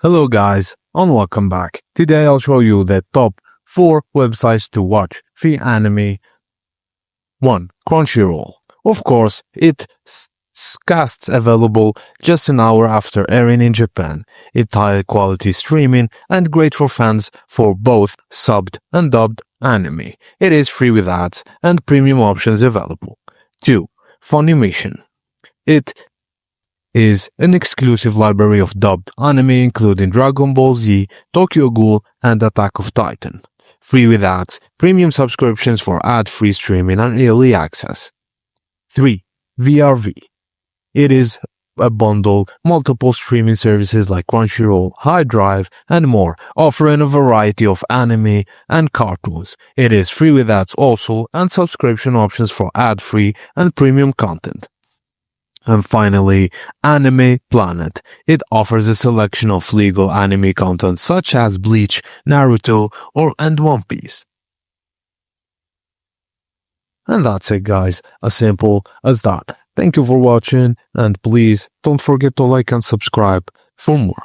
Hello guys, and welcome back. Today I'll show you the top 4 websites to watch free anime. 1. Crunchyroll. Of course, it's casts available just an hour after airing in Japan. It's high quality streaming and great for fans for both subbed and dubbed anime. It is free with ads and premium options available. 2. Funimation. It is an exclusive library of dubbed anime including Dragon Ball Z, Tokyo Ghoul, and Attack of Titan. Free with ads, premium subscriptions for ad-free streaming and early access. 3. VRV. It is a bundle, multiple streaming services like Crunchyroll, High Drive, and more, offering a variety of anime and cartoons. It is free with ads also and subscription options for ad-free and premium content. And finally, Anime Planet. It offers a selection of legal anime content such as Bleach, Naruto, and One Piece. And that's it guys, as simple as that. Thank you for watching and please don't forget to like and subscribe for more.